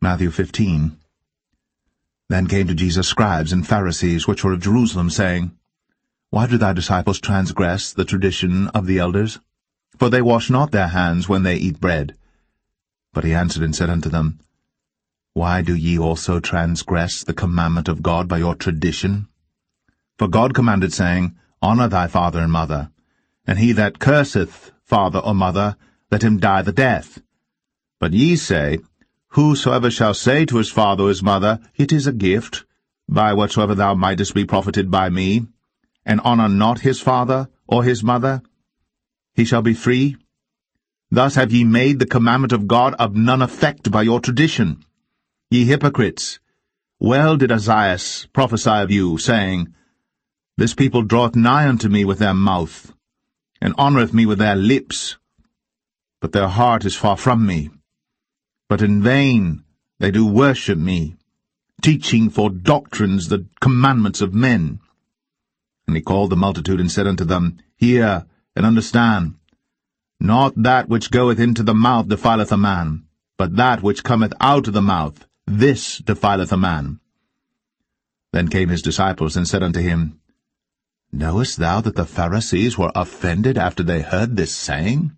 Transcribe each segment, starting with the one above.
Matthew 15. Then came to Jesus scribes and Pharisees, which were of Jerusalem, saying, Why do thy disciples transgress the tradition of the elders? For they wash not their hands when they eat bread. But he answered and said unto them, Why do ye also transgress the commandment of God by your tradition? For God commanded, saying, Honour thy father and mother, and he that curseth father or mother, let him die the death. But ye say, Whosoever shall say to his father or his mother, It is a gift, by whatsoever thou mightest be profited by me, and honour not his father or his mother, he shall be free. Thus have ye made the commandment of God of none effect by your tradition. Ye hypocrites, well did Isaiah prophesy of you, saying, This people draweth nigh unto me with their mouth, and honoureth me with their lips, but their heart is far from me. But in vain they do worship me, teaching for doctrines the commandments of men. And he called the multitude, and said unto them, Hear, and understand. Not that which goeth into the mouth defileth a man, but that which cometh out of the mouth, this defileth a man. Then came his disciples, and said unto him, Knowest thou that the Pharisees were offended after they heard this saying?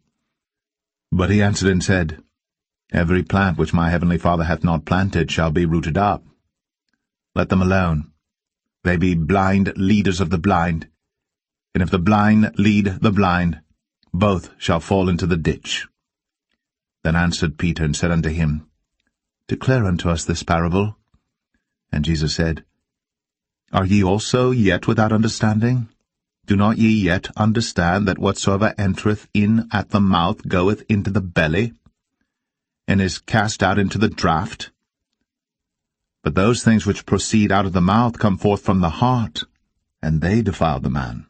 But he answered and said, Every plant which my heavenly Father hath not planted shall be rooted up. Let them alone. They be blind leaders of the blind, and if the blind lead the blind, both shall fall into the ditch. Then answered Peter and said unto him, Declare unto us this parable. And Jesus said, Are ye also yet without understanding? Do not ye yet understand that whatsoever entereth in at the mouth goeth into the belly, and is cast out into the draught? But those things which proceed out of the mouth come forth from the heart, and they defile the man.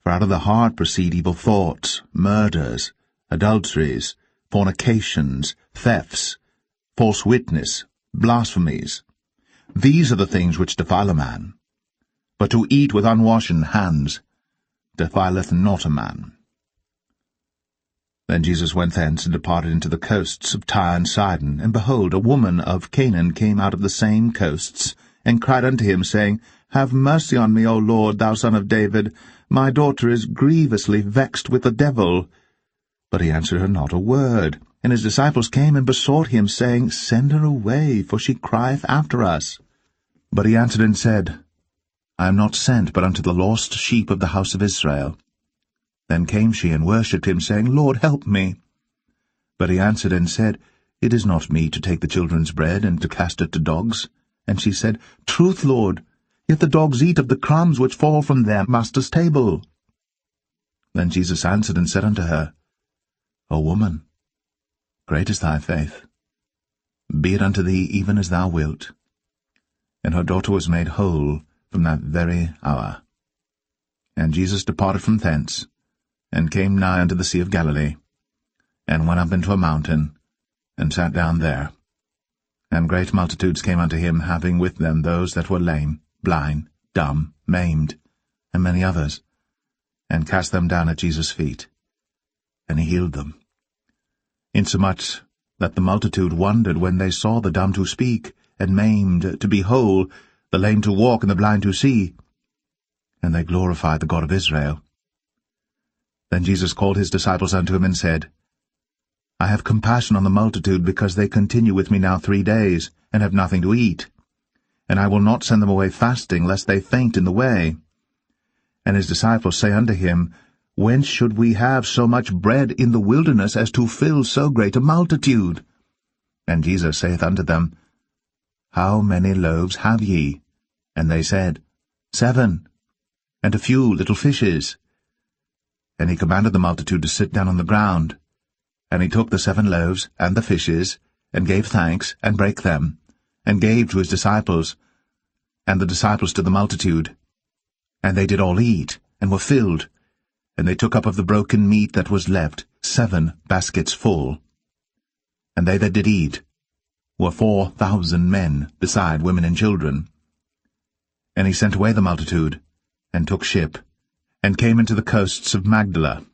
For out of the heart proceed evil thoughts, murders, adulteries, fornications, thefts, false witness, blasphemies. These are the things which defile a man. But to eat with unwashen hands defileth not a man. Then Jesus went thence, and departed into the coasts of Tyre and Sidon. And behold, a woman of Canaan came out of the same coasts, and cried unto him, saying, Have mercy on me, O Lord, thou son of David. My daughter is grievously vexed with the devil. But he answered her not a word. And his disciples came and besought him, saying, Send her away, for she crieth after us. But he answered and said, I am not sent but unto the lost sheep of the house of Israel. Then came she and worshipped him, saying, Lord, help me. But he answered and said, It is not meet to take the children's bread, and to cast it to dogs. And she said, Truth, Lord, yet the dogs eat of the crumbs which fall from their master's table. Then Jesus answered and said unto her, O woman, great is thy faith. Be it unto thee even as thou wilt. And her daughter was made whole from that very hour. And Jesus departed from thence, and came nigh unto the sea of Galilee, and went up into a mountain, and sat down there. And great multitudes came unto him, having with them those that were lame, blind, dumb, maimed, and many others, and cast them down at Jesus' feet. And he healed them. Insomuch that the multitude wondered when they saw the dumb to speak, and maimed to be whole, the lame to walk, and the blind to see. And they glorified the God of Israel. Then Jesus called his disciples unto him, and said, I have compassion on the multitude, because they continue with me now 3 days, and have nothing to eat. And I will not send them away fasting, lest they faint in the way. And his disciples say unto him, Whence should we have so much bread in the wilderness, as to fill so great a multitude? And Jesus saith unto them, How many loaves have ye? And they said, 7, and a few little fishes. And he commanded the multitude to sit down on the ground. And he took the 7 loaves and the fishes, and gave thanks, and brake them, and gave to his disciples, and the disciples to the multitude. And they did all eat, and were filled. And they took up of the broken meat that was left 7 baskets full. And they that did eat were 4,000 men, beside women and children. And he sent away the multitude, and took ship, and came into the coasts of Magdala,